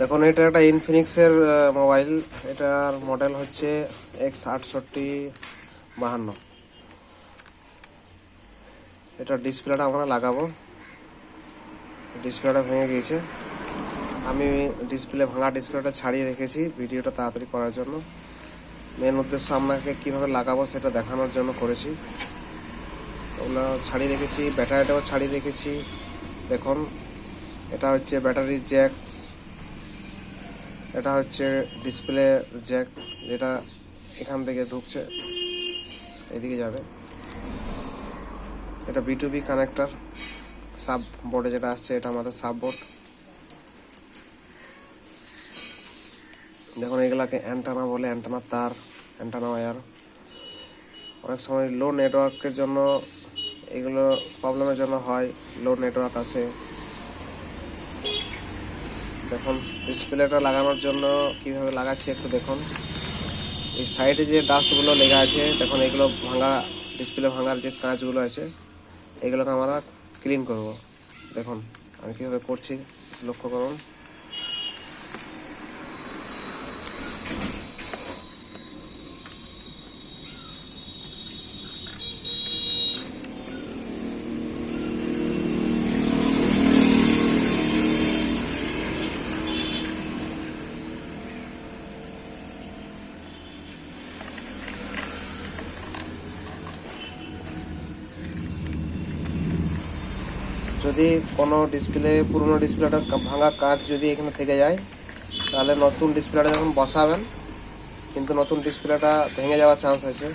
দেখুন, এটা একটা ইনফিনিক্সের মোবাইল। এটার মডেল হচ্ছে X6852। এটা ডিসপ্লেটা আমরা লাগাবো। ডিসপ্লেটা ভেঙে গিয়েছে। আমি ভাঙা ডিসপ্লেটা ছাড়িয়ে রেখেছি ভিডিওটা তাড়াতাড়ি করার জন্য। মেন উদ্দেশ্য আপনাকে কীভাবে লাগাবো সেটা দেখানোর জন্য করেছি। ওগুলো ছাড়িয়ে রেখেছি, ব্যাটারিটাও ছাড়িয়ে রেখেছি। দেখুন, এটা হচ্ছে ব্যাটারির জ্যাক, এটা হচ্ছে ডিসপ্লে জ্যাক, যেটা এখান থেকে ঢুকছে, এদিকে যাবে। এটা B2B কানেক্টর, সাব বোর্ডে যেটা আসছে এটা আমাদের সাব বোর্ড। দেখুন, এগুলাকে অ্যান্টেনা বলে, অ্যান্টেনার তার, অ্যান্টেনা ওয়্যার। অনেক সময় লো নেটওয়ার্কের জন্য এগুলো প্রবলেমের জন্য হয়, লো নেটওয়ার্ক আসে। দেখুন, ডিসপ্লেটা লাগানোর জন্য কিভাবে লাগাচ্ছি একটু দেখুন। এই সাইডে যে ডাস্টগুলো লেগে আছে, দেখুন এগুলো ভাঙা, ডিসপ্লে ভাঙার যে কাঁচগুলো আছে এগুলোকে আমরা ক্লিন করব। দেখুন আমি কীভাবে করছি, লক্ষ্য করুন। যদি কোনো পুরনো ডিসপ্লেটার ভাঙা কাঁচ যদি এখানে থেকে যায়, তাহলে নতুন ডিসপ্লেটা যখন বসাবেন কিন্তু নতুন ডিসপ্লেটা ভেঙে যাওয়ার চান্স আছে।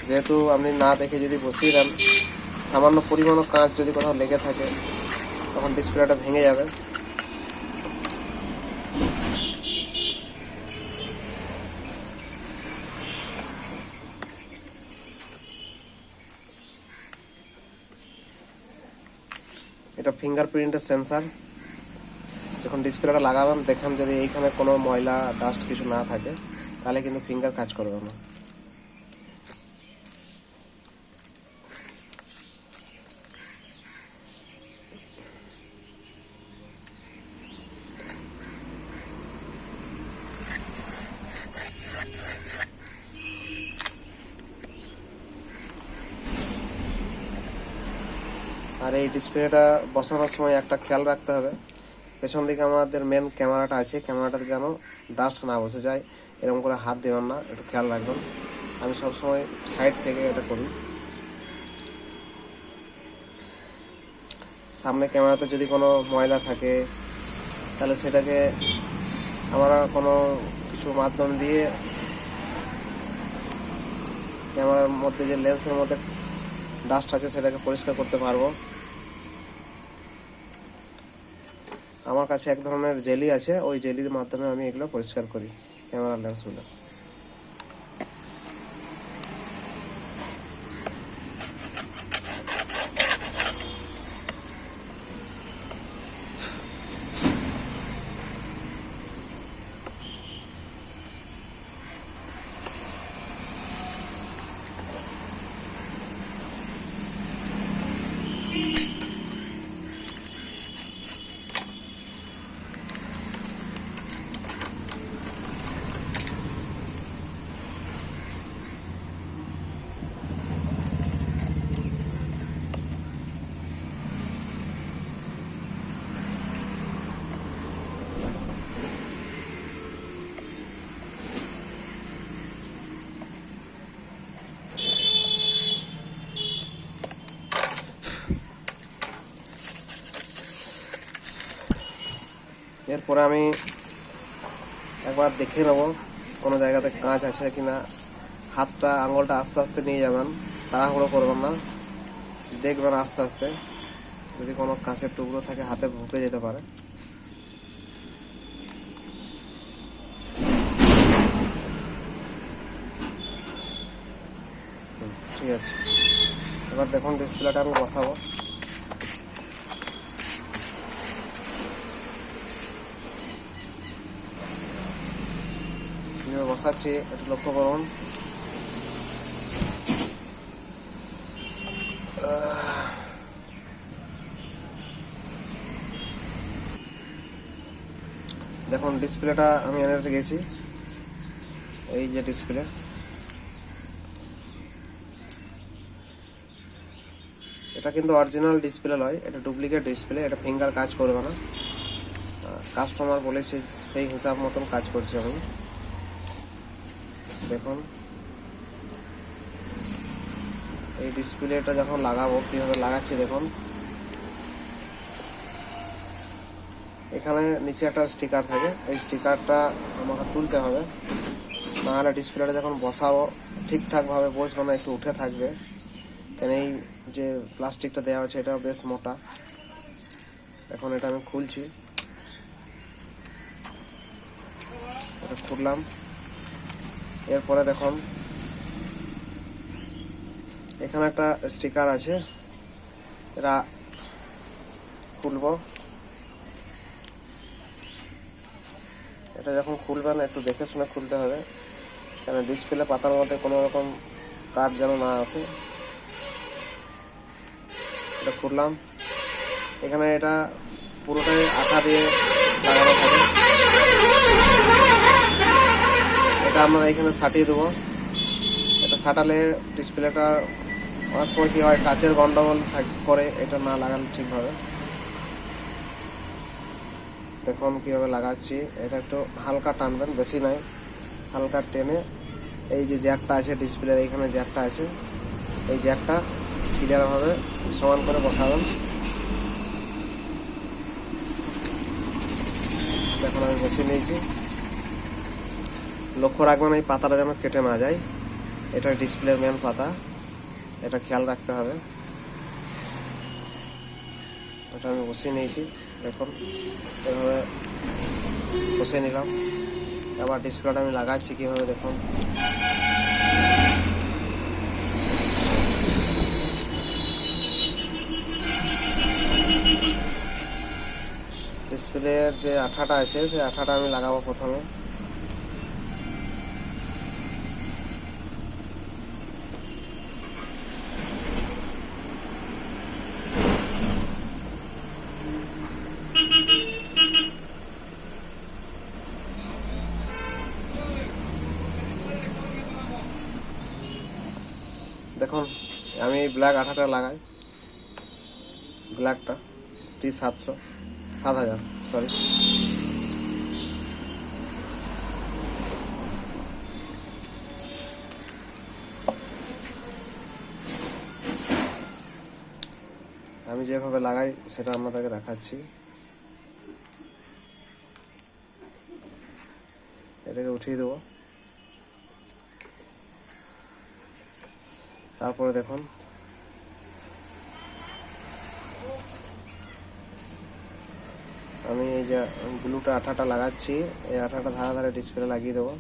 যেহেতু আপনি না দেখে যদি বসিয়ে দেন, সামান্য পরিমাণও কাঁচ যদি কোথাও লেগে থাকে তখন ডিসপ্লেটা ভেঙে যাবে। এটা ফিঙ্গারপ্রিন্টের সেন্সার। যখন ডিসপ্লেটা লাগাবেন দেখেন যদি এইখানে কোনো ময়লা ডাস্ট কিছু না থাকে তাহলে কিন্তু ফিঙ্গার কাজ করবে না। আর এই ডিসপ্লেটা বসানোর সময় একটা খেয়াল রাখতে হবে, পেছন দিকে আমাদের মেন ক্যামেরাটা আছে, ক্যামেরাটাতে যেন ডাস্ট না বসে যায়, এরকম করে হাত দেবেন না, একটু খেয়াল রাখবেন। আমি সবসময় সাইড থেকে এটা করি। সামনে ক্যামেরাতে যদি কোনো ময়লা থাকে তাহলে সেটাকে আমরা কোনো কিছু মাধ্যম দিয়ে ক্যামেরার মধ্যে যে লেন্সের মধ্যে ডাস্ট আছে সেটাকে পরিষ্কার করতে পারবো। আমার কাছে এক ধরনের জেলি আছে, ওই জেলির মাধ্যমে আমি এগুলো পরিষ্কার করি ক্যামেরার লেন্সগুলো। এরপরে আমি একবার দেখে নেবো কোনো জায়গাতে কাঁচ আছে কিনা। হাতটা, আঙুলটা আস্তে আস্তে নিয়ে যাবেন, তাড়াহুড়ো করবেন না, দেখবেন আস্তে আস্তে। যদি কোনো কাঁচের টুকরো থাকে হাতে ঢুকে যেতে পারে। ঠিক আছে, এবার দেখুন ডিসপ্লেটা আমি বসাবো। কীভাবে বসাচ্ছি একটু লক্ষ্য করুন। দেখুন ডিসপ্লেটা আমি এনে রেখেছি, এই যে ডিসপ্লে। এটা কিন্তু অরিজিনাল ডিসপ্লে নয়, এটা ডুপ্লিকেট ডিসপ্লে, এটা ফিঙ্গার কাজ করবে না। কাস্টমার বলেছে সেই হিসাব মতন কাজ করছি আমি। দেখুন এই ডিসপ্লেটা যখন লাগাবো কীভাবে লাগাচ্ছি দেখুন। এখানে নিচে একটা স্টিকার থাকে, এই স্টিকারটা আমাকে তুলতে হবে, নাহলে ডিসপ্লেটা যখন বসাবো ঠিকঠাকভাবে বসবে না, একটু উঠে থাকবে। কেন এই যে প্লাস্টিকটা দেওয়া আছে এটা বেশ মোটা। এখন এটা আমি খুলছি, এটা খুললাম। এরপরে দেখুন এখানে একটা স্টিকার আছে, এটা খুলবো। এটা যখন খুলবেন একটু দেখে শুনে খুলতে হবে, কেন ডিসপ্লে পাতার মধ্যে কোনো রকম কাট যেন না আসে। এটা খুললাম, এখানে এটা পুরোটাই আঠা দিয়ে লাগানো থাকে, এটা আমরা এখানে সাটিয়ে দেবো। এটা সাটালে ডিসপ্লেটা অনেক সময় কী হয় কাচের গন্ডগোল করে, এটা না লাগালে ঠিকভাবে। দেখুন কীভাবে লাগাচ্ছি, এটা একটু হালকা টানবেন, বেশি নয়, হালকা টেনে এই যে জ্যাকটা আছে ডিসপ্লের এইখানে জ্যাকটা আছে, এই জ্যাকটা ক্লিয়ারভাবে সমান করে বসাবেন। দেখুন আমি বসিয়ে নিয়েছি। লক্ষ্য রাখবেন এই পাতাটা যেন কেটে না যায়, এটা ডিসপ্লের মেন পাতা, এটা খেয়াল রাখতে হবে। এটা আমি বসিয়ে নিয়েছি, দেখুন এভাবে বসিয়ে নিলাম। আবার ডিসপ্লেটা আমি লাগাচ্ছি কীভাবে দেখুন। ডিসপ্লের যে আঠাটা আছে সেই আঠাটা আমি লাগাবো প্রথমে। দেখুন আমি এই ব্ল্যাক আঠাটা লাগাই, ব্ল্যাকটা T7000 সরি। আমি যেভাবে লাগাই সেটা আপনাদেরকে দেখাচ্ছি। এটাকে উঠিয়ে দেবো, তারপরে দেখুন আমি এই যে গ্লুটা আঠাটা লাগাচ্ছি, এই আঠাটা ধারে ধারে ডিসপ্লে লাগিয়ে দেবো।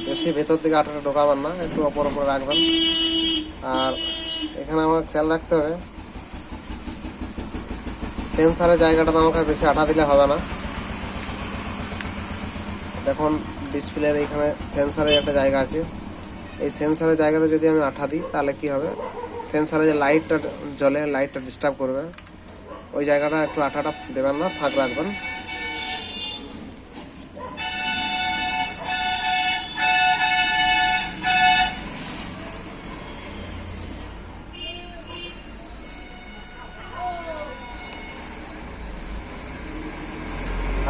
বেশি ভেতর দিকে আঠাটা ঢোকাবেন না, একটু অপর উপরে রাখবেন। আর এখানে আমার খেয়াল রাখতে হবে সেন্সারের জায়গাটাতে আমাকে বেশি আঠা দিলে হবে না। দেখুন ডিসপ্লের এইখানে সেন্সারের একটা জায়গা আছে, এই সেন্সারের জায়গাতে যদি আমি আঠা দিই তাহলে কি হবে, সেন্সারে যে লাইটটা জ্বলে লাইটটা ডিস্টার্ব করবে, ওই জায়গাটা একটু আঠাটা দেবেন না, ফাঁক রাখবেন।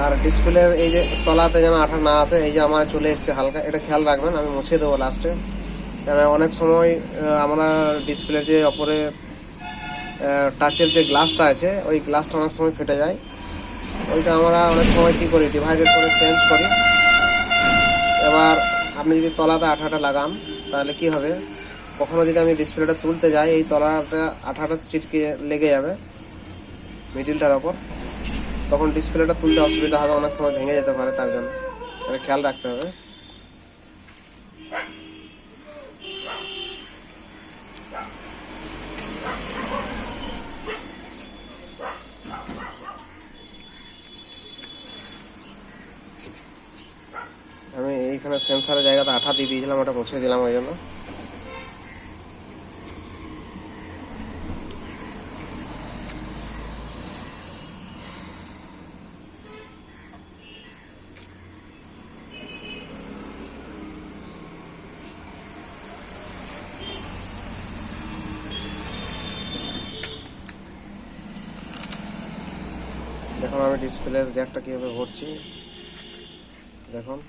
আর ডিসপ্লের এই যে তলাতে যেন আঠা না আসে, এই যে আমার চলে এসছে হালকা, এটা খেয়াল রাখবেন। আমি মুছে দেবো লাস্টে, কারণ অনেক সময় আমরা ডিসপ্লের যে ওপরে টাচের যে গ্লাসটা আছে, ওই গ্লাসটা অনেক সময় ফেটে যায়। ওইটা আমরা অনেক সময় কী করি, ডিভাইডেড করে চেঞ্জ করি। এবার আপনি যদি তলাতে আঠাটা লাগান, তাহলে কি হবে, কখনো যদি আমি ডিসপ্লেটা তুলতে যাই, এই তলাটা আঠাটা চিটকে লেগে যাবে মিডিলটার ওপর, তখন ডিসপ্লেটা তুলতে অসুবিধা হবে, অনেক সময় ভেঙে যেতে পারে। তার জন্য এটা খেয়াল রাখতে হবে। আমি এইখানে সেন্সারের জায়গাতে আঠা দিয়ে দিয়েছিলাম, ওটা মুছে দিলাম ওই জন্য। দেখুন আমি ডিসপ্লের জ্যাকটা কীভাবে ভরছি, দেখুন।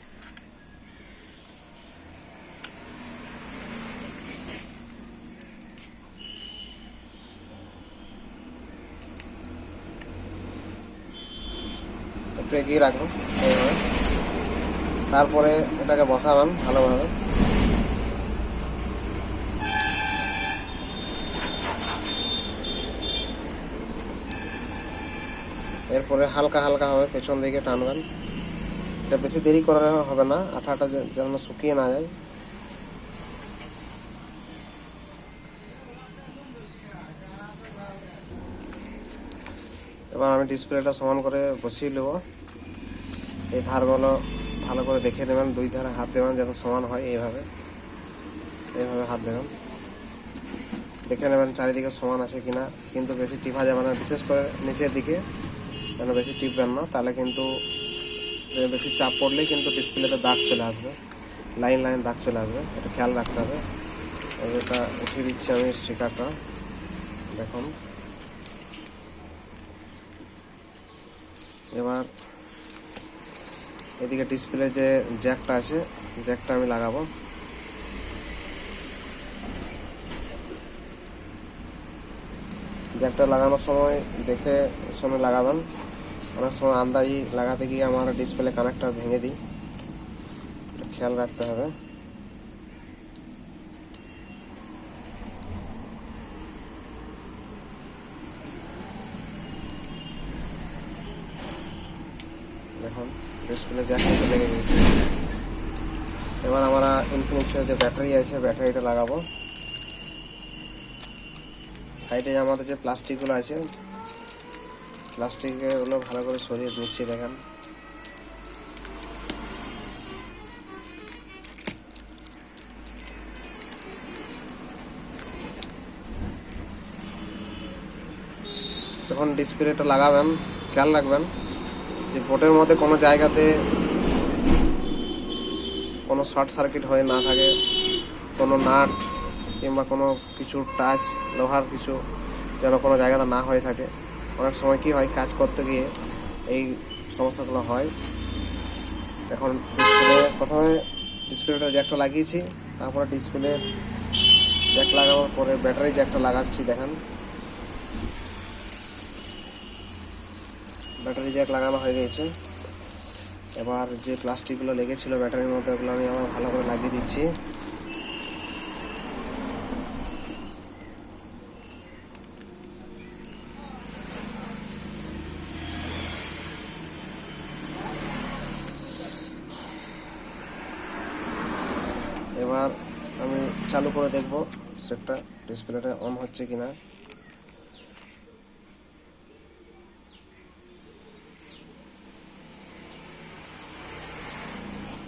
একটু এগিয়ে রাখবেন এইভাবে, তারপরে এটাকে বসাবেন ভালোভাবে। এরপরে হালকা হালকা হবে পেছন দিকে টানবেন। এটা বেশি দেরি করা হবে না, আঠাটা যেন শুকিয়ে না যায়। এবার আমি ডিসপ্লেটা সমান করে বসিয়ে নেব। এই ধারগুলো ভালো করে দেখে নেবেন, দুই ধারে হাত দেবেন যাতে সমান হয়। এইভাবে হাত দেবেন, দেখে নেবেন চারিদিকে সমান আছে কিনা। কিন্তু বেশি টিপা যাবে না, বিশেষ করে নিচের দিকে যেন বেশি টিপবেন না, তাহলে কিন্তু বেশি চাপ পড়লে কিন্তু ডিসপ্লেতে দাগ চলে আসবে, লাইন লাইন দাগ চলে আসবে। এটা খেয়াল রাখতে হবে। এটা উঠিয়ে দিচ্ছি আমি স্টিকারটা, দেখুন। এবার এদিকে ডিসপ্লে যে জ্যাকটা আছে, জ্যাকটা আমি লাগাবো। জ্যাকটা লাগানোর সময় দেখে সময় লাগাবেন। অনেক সময় আন্দাজি লাগাতে গিয়ে আমার ডিসপ্লে কানেক্টর ভেঙে দিই, খেয়াল রাখতে হবে। দেখুন ডিসপ্লে জ্যাকটা লেগে গেছে। এবার আমরা ইনফিনিক্সের যে ব্যাটারি আছে, ব্যাটারিটা লাগাবো। সাইডে আমাদের যে প্লাস্টিকগুলো আছে, প্লাস্টিকগুলো ভালো করে সরিয়ে দিচ্ছি, দেখেন। যখন ডিসপ্লেটা লাগাবেন খেয়াল রাখবেন যে বোর্ডের মধ্যে কোনো জায়গাতে কোনো শর্ট সার্কিট হয়ে না থাকে, কোনো নাট কিংবা কোনো কিছু টাচ লোহার কিছু যেন কোনো জায়গাতে না হয়ে থাকে। অনেক সময় কি হয়, কাজ করতে গিয়ে এই সমস্যাগুলো হয়। এখন প্রথমে ডিসপ্লেটা জ্যাকটা লাগিয়েছি, তারপরে ডিসপ্লে জ্যাক লাগানোর পরে ব্যাটারি জ্যাকটা লাগাচ্ছি, দেখেন। ব্যাটারি জ্যাক লাগানো হয়ে গেছে। এবার যে প্লাস্টিকগুলো লেগেছিল ব্যাটারির মধ্যে, ওগুলো আমি আবার ভালো করে লাগিয়ে দিচ্ছি। এবার আমি চালু করে দেখব সেটটা, ডিসপ্লেটা অন হচ্ছে কিনা।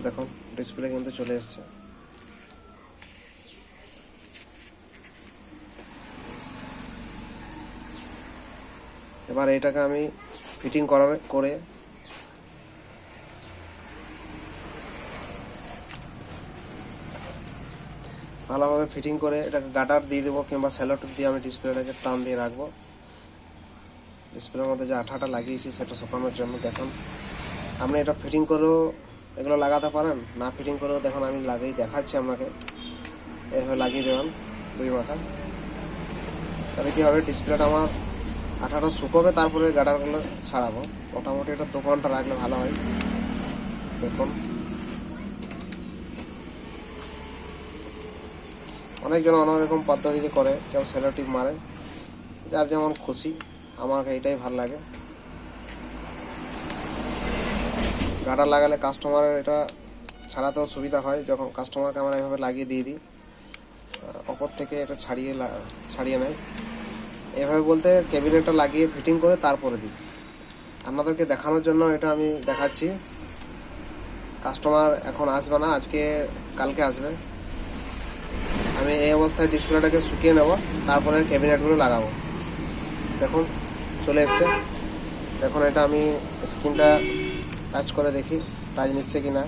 দেখুন ডিসপ্লে কিন্তু চলে এসছে। এবার এটাকে আমি ফিটিং করে ভালোভাবে ফিটিং করে এটাকে গার্ডার দিয়ে দেবো, কিংবা সেলোটেপ দিয়ে আমি ডিসপ্লেটাকে টান দিয়ে রাখবো। ডিসপ্লের মধ্যে যে আঠাটা লাগিয়েছি সেটা শুকানোর জন্য, দেখুন আপনি এটা ফিটিং করেও এগুলো লাগাতে পারেন, না ফিটিং করেও দেখুন আমি লাগিয়ে দেখাচ্ছি আপনাকে। এভাবে লাগিয়ে দেবেন দুই মাথা, তাহলে কী হবে, ডিসপ্লেটা আমার আঠাটা শুকোবে, তারপরে গার্ডারগুলো ছাড়াবো। মোটামুটি এটা 2 ঘন্টা রাখলে ভালো হয়। দেখুন অনেকজন অনেক রকম পদ্ধতিতে করে, কেউ সেলো টিপ মারে, যার যেমন খুশি। আমাকে এটাই ভালো লাগে। গার্ডার লাগালে কাস্টমারের এটা ছাড়াতেও সুবিধা হয়। যখন কাস্টমারকে আমরা এভাবে লাগিয়ে দিয়ে দিই, ওপর থেকে এটা ছাড়িয়ে নেয়। এভাবে বলতে ক্যাবিনেটটা লাগিয়ে ফিটিং করে তারপরে দিই। আপনাদেরকে দেখানোর জন্য এটা আমি দেখাচ্ছি। কাস্টমার এখন আসবে না, আজকে কালকে আসবে। আমি এই অবস্থায় ডিসপ্লেটাকে শুকিয়ে নেব, তারপরে ক্যাবিনেটগুলো লাগাবো। দেখুন চলে এসছে। দেখুন এটা আমি স্ক্রিনটা টাচ করে দেখি টাচ নিচ্ছে কি না।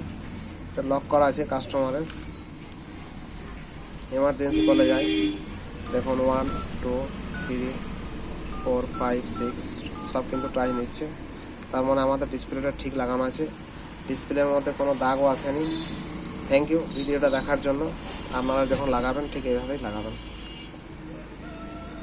এটা লক করা আছে কাস্টমারের। এমার্জেন্সি কলে যাই, দেখুন 1 2 3 4 5 6 সব কিন্তু টাচ নিচ্ছে। তার মানে আমাদের ডিসপ্লেটা ঠিক লাগানো আছে, ডিসপ্লের মধ্যে কোনো দাগও আসেনি। থ্যাংক ইউ ভিডিওটা দেখার জন্য। আপনারা যখন লাগাবেন ঠিক এভাবেই লাগাবেন।